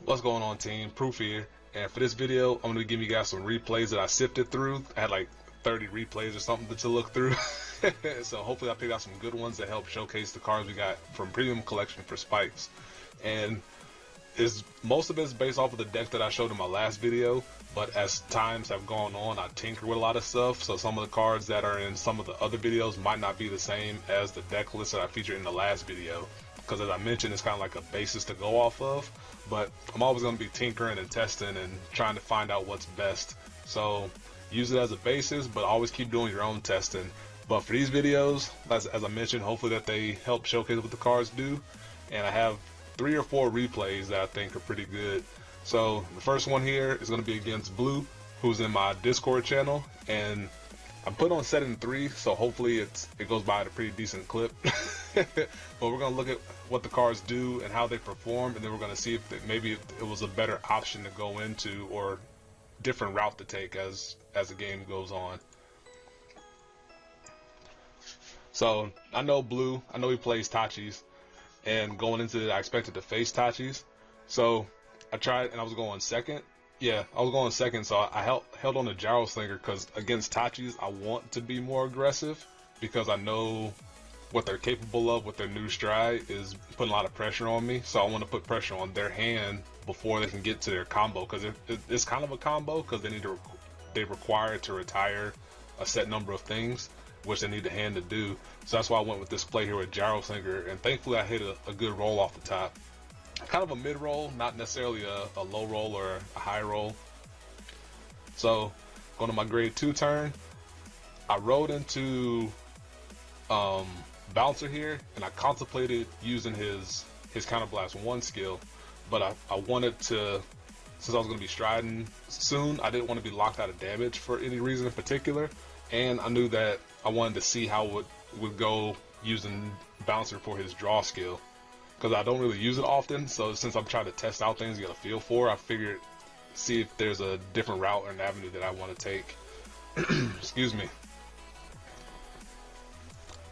What's going on, team? Proof here, and for this video I'm going to give you guys some replays that I sifted through. I had like 30 replays or something to look through. So hopefully I picked out some good ones that help showcase the cards we got from Premium Collection for Spikes. And most of it is based off of the deck that I showed in my last video, but as times have gone on, I tinker with a lot of stuff, so some of the cards that are in some of the other videos might not be the same as the deck list that I featured in the last video, because as I mentioned, it's kind of like a basis to go off of, but I'm always going to be tinkering and testing and trying to find out what's best. So use it as a basis, but always keep doing your own testing. But for these videos, as I mentioned, hopefully that they help showcase what the cards do, and I have 3 or 4 replays that I think are pretty good. So the first one here is going to be against Blue, who's in my Discord channel, and I'm put on setting 3, so hopefully it goes by at a pretty decent clip. But we're going to look at what the cards do and how they perform, and then we're going to see if maybe it was a better option to go into or different route to take as the game goes on. So I know Blue, I know he plays Tachis, and going into it I expected to face Tachis, so I tried and I was going second. Yeah, I was going second, so I held on to Gyro Slinger because against Tachis I want to be more aggressive because I know what they're capable of with their new stride is putting a lot of pressure on me, so I want to put pressure on their hand before they can get to their combo, because it's kind of a combo because they require to retire a set number of things, which they need the hand to do. So that's why I went with this play here with Gyro Slinger, and thankfully I hit a good roll off the top. Kind of a mid roll, not necessarily a low roll or a high roll. So going to my grade 2 turn, I rode into Bouncer here, and I contemplated using his Counterblast 1 skill, but I wanted to, since I was going to be striding soon, I didn't want to be locked out of damage for any reason in particular, and I knew that I wanted to see how it would go using Bouncer for his draw skill, because I don't really use it often. So since I'm trying to test out things to get a feel for, I figured see if there's a different route or an avenue that I want to take. Excuse me.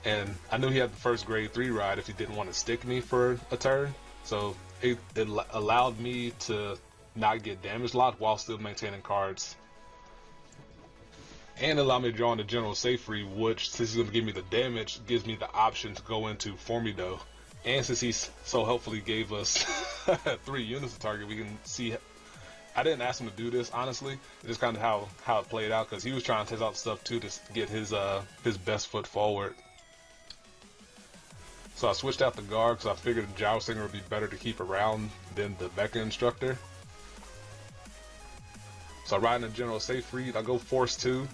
And I knew he had the first grade 3 ride if he didn't want to stick me for a turn, so it allowed me to not get damage locked while still maintaining cards, and allow me to draw in the general safe free, which, since he's going to give me the damage, gives me the option to go into Formido. And since he so helpfully gave us 3 units to target, we can see. I didn't ask him to do this, honestly. It's just kind of how it played out, because he was trying to test out stuff too to get his best foot forward. So I switched out the guard because I figured the Gyro Slinger would be better to keep around than the Mecha Instructor. So I ride in the general safe read, I go Force 2.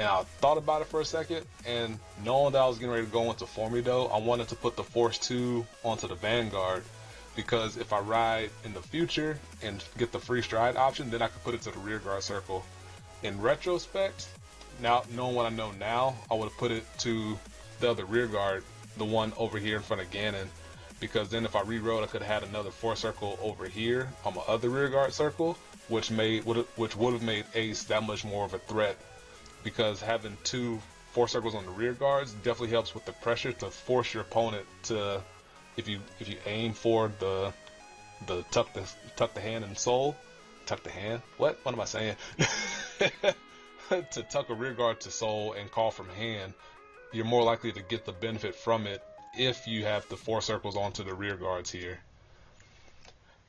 And I thought about it for a second, and knowing that I was getting ready to go into Formido, I wanted to put the Force 2 onto the Vanguard, because if I ride in the future and get the free stride option, then I could put it to the rear guard circle. In retrospect, now knowing what I know now, I would have put it to the other rear guard, the one over here in front of Ganon, because then if I rewrote, I could have had another 4 circle over here on my other rear guard circle, which would have made Ace that much more of a threat, because having 2 4 circles on the rear guards definitely helps with the pressure to force your opponent to, if you aim for the tuck the hand and soul, tuck the hand. What am I saying? To tuck a rear guard to soul and call from hand, you're more likely to get the benefit from it if you have the 4 circles onto the rear guards here.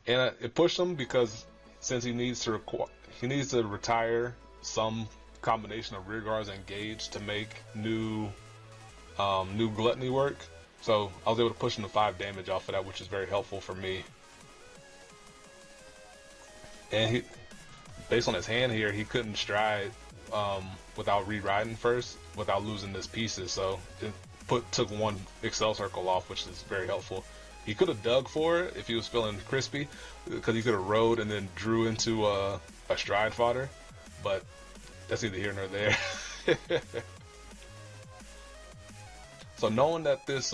And it pushed him because since he needs to retire some combination of rear guards and gauge to make new gluttony work. So I was able to push him to 5 damage off of that, which is very helpful for me. And he, based on his hand here, he couldn't stride without re-riding first, without losing his pieces. So it took 1 Excel circle off, which is very helpful. He could have dug for it if he was feeling crispy, because he could have rode and then drew into a stride fodder, but that's neither here nor there. So knowing that this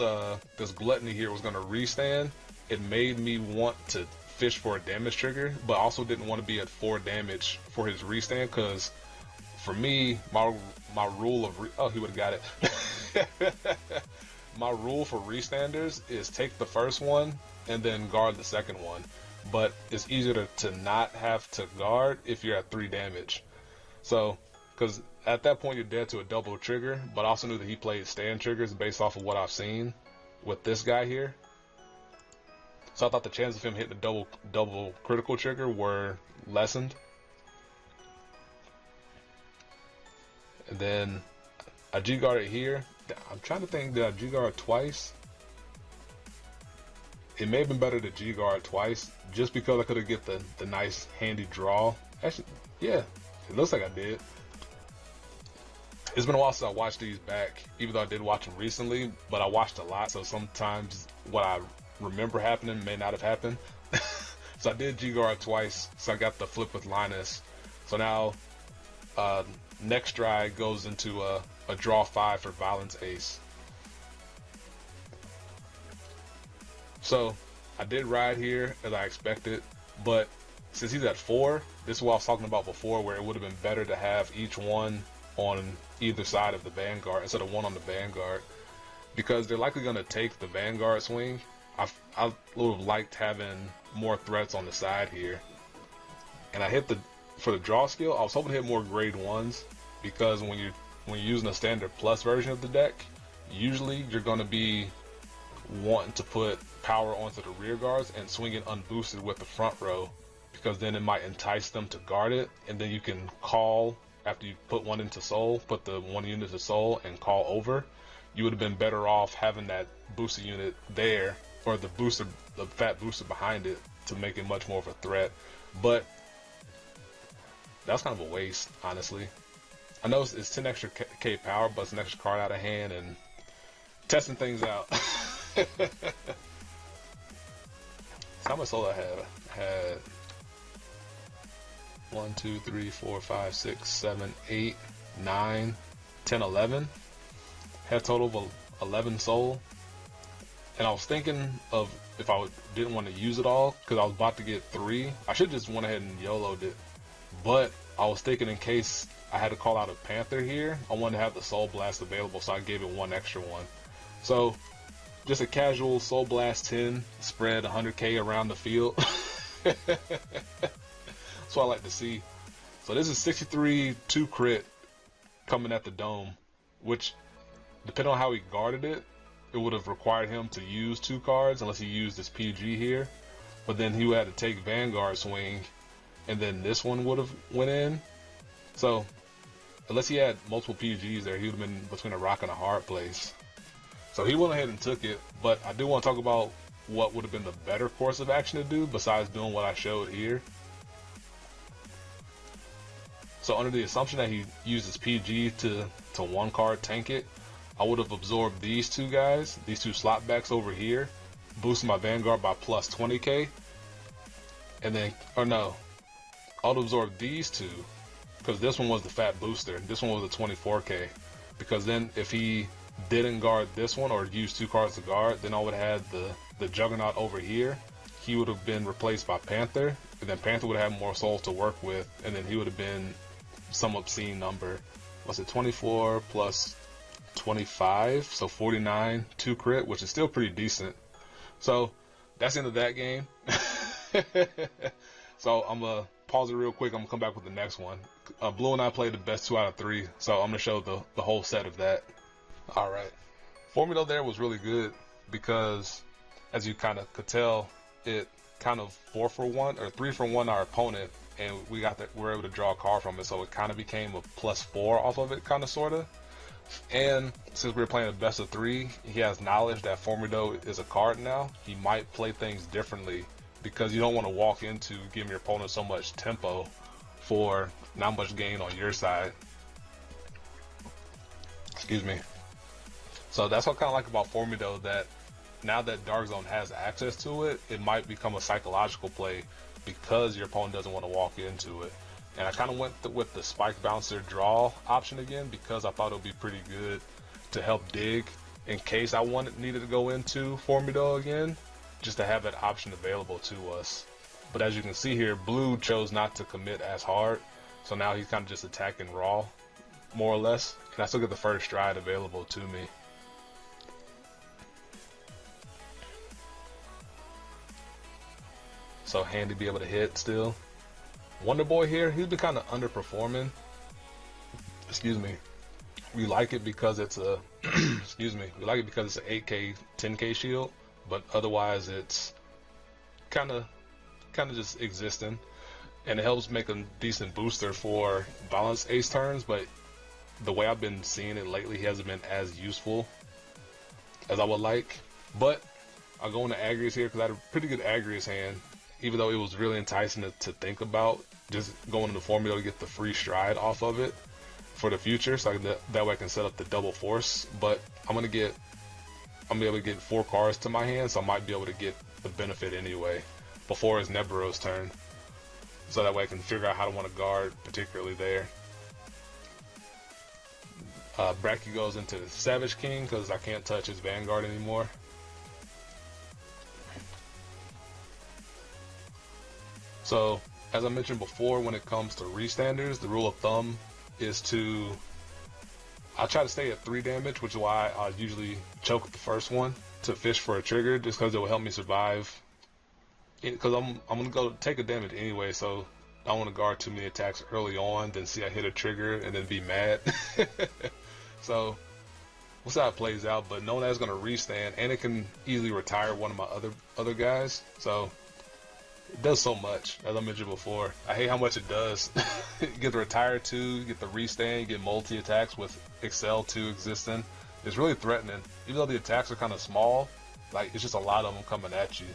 gluttony here was going to restand, it made me want to fish for a damage trigger, but also didn't want to be at 4 damage for his restand, because for me, my rule of he would have got it. my rule for restanders is take the first one and then guard the second one. But it's easier to not have to guard if you're at 3 damage. So, because at that point you're dead to a double trigger, but I also knew that he played stand triggers based off of what I've seen with this guy here. So I thought the chance of him hitting a double critical trigger were lessened. And then I G-guarded here. I'm trying to think, did I G-guard twice? It may have been better to G-guard twice, just because I could have get the nice handy draw. Actually, yeah, it looks like I did. It's been a while since I watched these back, even though I did watch them recently, but I watched a lot, so sometimes what I remember happening may not have happened. So I did G-guard twice, so I got the flip with Linus. So now, next stride goes into a draw 5 for Violence Ace. So I did ride here as I expected, but since he's at 4, this is what I was talking about before, where it would have been better to have each one on either side of the Vanguard instead of one on the Vanguard, because they're likely going to take the Vanguard swing. I would have liked having more threats on the side here, and I hit for the draw skill. I was hoping to hit more grade 1s, because when you're using a standard plus version of the deck, usually you're going to be wanting to put power onto the rear guards and swing it unboosted with the front row, because then it might entice them to guard it, and then you can call after you put one into soul, put the one unit to soul and call over. You would have been better off having that booster unit there, or the fat booster behind it, to make it much more of a threat. But that's kind of a waste, honestly. I know it's 10 extra K power, but it's an extra card out of hand and testing things out. So how much soul I had 1, 2, 3, 4, 5, 6, 7, 8, 9, 10, 11. Had a total of 11 soul. And I was thinking of if I didn't want to use it all, because I was about to get 3. I should just went ahead and YOLO'd it. But I was thinking in case I had to call out a Panther here, I wanted to have the Soul Blast available, so I gave it 1 extra one. So just a casual Soul Blast 10, spread 100k around the field. That's what I like to see. So this is 63 2 crit coming at the dome, which, depending on how he guarded it, it would have required him to use 2 cards unless he used his PG here. But then he would have to take Vanguard swing, and then this one would have went in. So unless he had multiple PGs there, he would have been between a rock and a hard place. So he went ahead and took it, but I do want to talk about what would have been the better course of action to do besides doing what I showed here. So under the assumption that he uses PG to 1 card tank it, I would have absorbed these 2 guys, these 2 slot backs over here, boosting my Vanguard by plus 20k, and then, or no, I would absorb these 2, because this one was the fat booster, this one was the 24k, because then if he didn't guard this one or use 2 cards to guard, then I would have had the Juggernaut over here. He would have been replaced by Panther, and then Panther would have more souls to work with, and then he would have been some obscene number. What's it, 24 plus 25, so 49 2 crit, which is still pretty decent. So that's the end of that game. So I'm gonna pause it real quick. I'm gonna come back with the next one. Blue and I played the best 2 out of 3, so I'm gonna show the whole set of that. Alright, formula there was really good, because as you kind of could tell, it kind of 4 for 1 or 3 for 1 our opponent, and we were able to draw a card from it, so it kind of became a +4 off of it, kind of sorta. And since we were playing a best of 3, he has knowledge that Formido is a card now. He might play things differently, because you don't want to walk into giving your opponent so much tempo for not much gain on your side. Excuse me. So that's what I kind of like about Formido, that now that Dark Zone has access to it, it might become a psychological play because your opponent doesn't want to walk into it. And I kind of went with the Spike Bouncer draw option again, because I thought it would be pretty good to help dig in case I needed to go into Formido again, just to have that option available to us. But as you can see here, Blue chose not to commit as hard, so now he's kind of just attacking raw, more or less. And I still get the first stride available to me. so handy to be able to hit still. Wonder Boy here, he's been kind of underperforming. Excuse me. We like it because it's a excuse me. We like it because it's an 8K, 10K shield, but otherwise it's kind of just existing, and it helps make a decent booster for balanced ace turns. But the way I've been seeing it lately, he hasn't been as useful as I would like. But I'll go into Agrius here because I had a pretty good Agrius hand, even though it was really enticing to think about just going into formula to get the free stride off of it for the future, so that way I can set up the double force. But I'm gonna be able to get 4 cards to my hand, so I might be able to get the benefit anyway before his Neburo's turn, so that way I can figure out how to want to guard, particularly there. Bracky goes into the Savage King because I can't touch his Vanguard anymore. So, as I mentioned before, when it comes to restanders, the rule of thumb is I try to stay at 3 damage, which is why I usually choke the first one to fish for a trigger, just because it will help me survive. Because I'm gonna go take a damage anyway, so I don't want to guard too many attacks early on, then see I hit a trigger and then be mad. So we'll see how it plays out. But knowing that it's gonna restand and it can easily retire one of my other guys, so it does so much, as I mentioned before. I hate how much it does. You get the retire 2, you get the restand, you get multi attacks with Excel 2 existing. It's really threatening, even though the attacks are kind of small. Like, it's just a lot of them coming at you.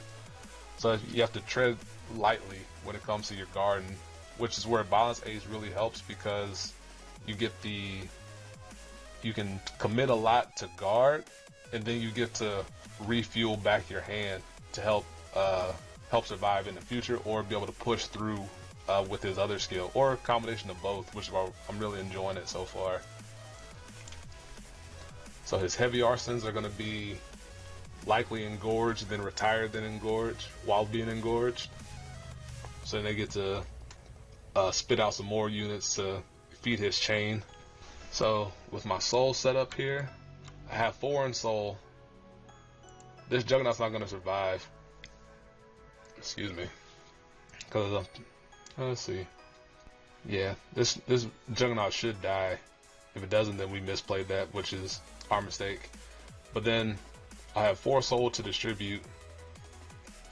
So you have to tread lightly when it comes to your garden, which is where balance ace really helps, because you can commit a lot to guard, and then you get to refuel back your hand to help survive in the future, or be able to push through with his other skill, or a combination of both, which is why I'm really enjoying it so far. So his heavy arsons are going to be likely engorged, then retired, then engorged, while being engorged. So then they get to spit out some more units to feed his chain. So with my soul set up here, I have 4 in soul. This Juggernaut's not going to survive. Excuse me. Because, let's see. Yeah, this Juggernaut should die. If it doesn't, then we misplayed that, which is our mistake. But then I have 4 soul to distribute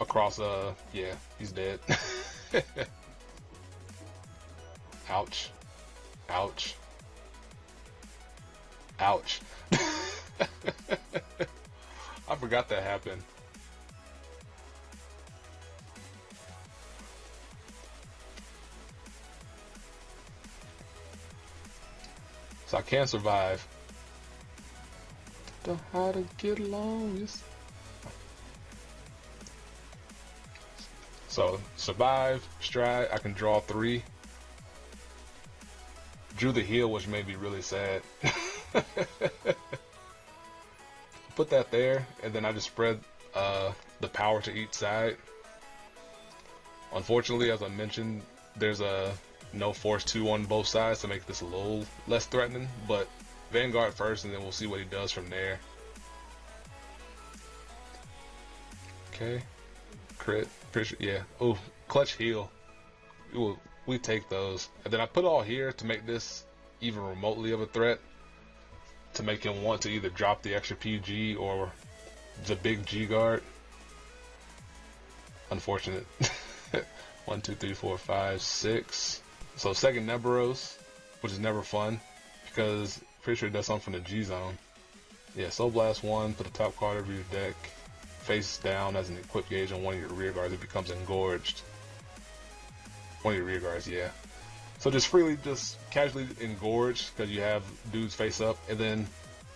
across, yeah, he's dead. Ouch. Ouch. Ouch. I forgot that happened. So I can't survive. Don't know how to get along. Yes. So survive, stride. I can draw 3. Drew the heal, which made me really sad. Put that there, and then I just spread the power to each side. Unfortunately, as I mentioned, there's a no force 2 on both sides to make this a little less threatening, but Vanguard first, and then we'll see what he does from there. Okay, crit, yeah. Oh, clutch heal. We take those, and then I put it all here to make this even remotely of a threat, to make him want to either drop the extra PG or the big G guard. Unfortunate. 1, 2, 3, 4, 5, 6. So second Neburos, which is never fun, because pretty sure it does something from the G zone. Yeah, Soul Blast 1, put the top card of your deck face down as an equip gauge on one of your rear guards. It becomes engorged. One of your rear guards, yeah. So just freely, just casually engorge, because you have dudes face up. And then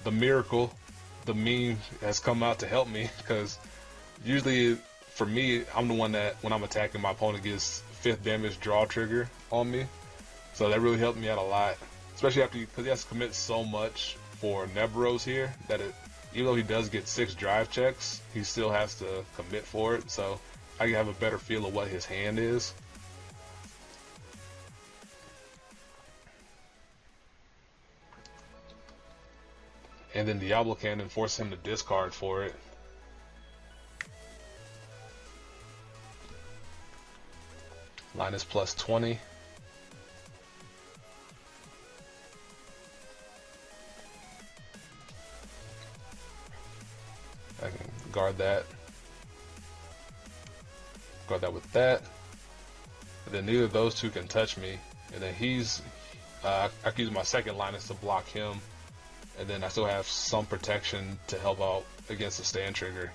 the miracle, the meme has come out to help me, because usually for me, I'm the one that when I'm attacking, my opponent gets 5th damage draw trigger on me. So that really helped me out a lot, especially after, because he has to commit so much for Neburos here that even though he does get 6 drive checks, he still has to commit for it. So I can have a better feel of what his hand is. And then Diablo Cannon forces him to discard for it. Linus plus 20. I can guard that. Guard that with that. And then neither of those two can touch me. And then he's, I can use my second Linus to block him. And then I still have some protection to help out against the stand trigger.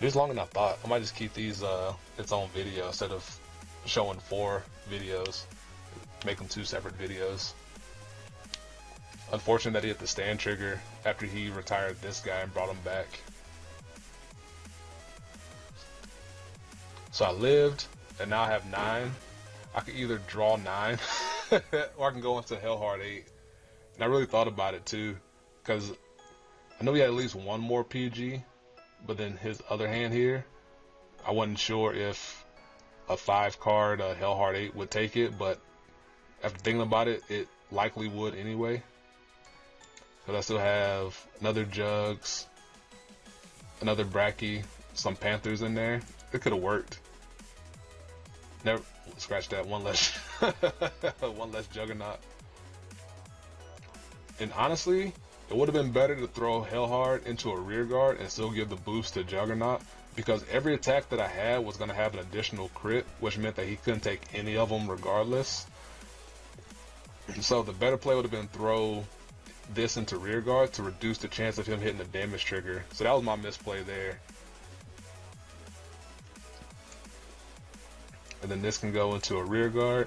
It's longer than I thought. I might just keep these its own video instead of showing 4 videos. Make them 2 separate videos. Unfortunate that he hit the stand trigger after he retired this guy and brought him back. So I lived, and now I have 9. I could either draw 9, or I can go into Hellheart 8. And I really thought about it too, because I know he had at least one more PG, but then his other hand here, I wasn't sure if a 5-card Hellheart 8 would take it, but after thinking about it, it likely would anyway. But I still have another Jugs, another Bracky, some Panthers in there. It could have worked. Never scratch that. One less, one less Juggernaut. And honestly, it would have been better to throw Hellheart into a rear guard and still give the boost to Juggernaut, because every attack that I had was going to have an additional crit, which meant that he couldn't take any of them regardless. So the better play would have been throw this into rear guard to reduce the chance of him hitting the damage trigger. So that was my misplay there. And then this can go into a rear guard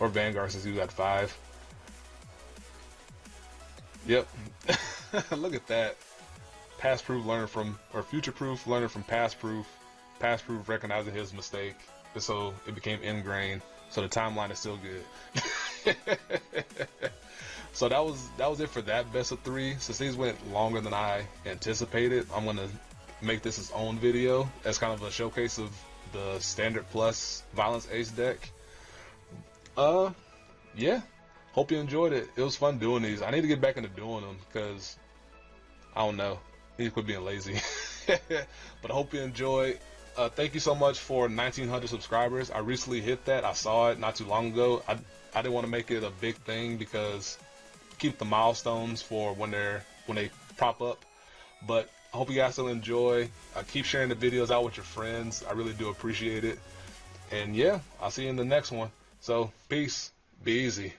or Vanguard since he was at 5. Yep. Look at that. Past proof learning from, or future proof learning from past proof. Past proof recognizing his mistake. And so it became ingrained. So the timeline is still good. So that was it for that best of 3. Since these went longer than I anticipated, I'm gonna make this its own video as kind of a showcase of the standard plus Violence Ace deck. Yeah. Hope you enjoyed it. It was fun doing these. I need to get back into doing them because I don't know. I need to quit being lazy. But I hope you enjoyed. Thank you so much for 1,900 subscribers. I recently hit that. I saw it not too long ago. I didn't want to make it a big thing because keep the milestones for when they pop up. But I hope you guys still enjoy. Keep sharing the videos out with your friends. I really do appreciate it. And yeah, I'll see you in the next one. So peace. Be easy.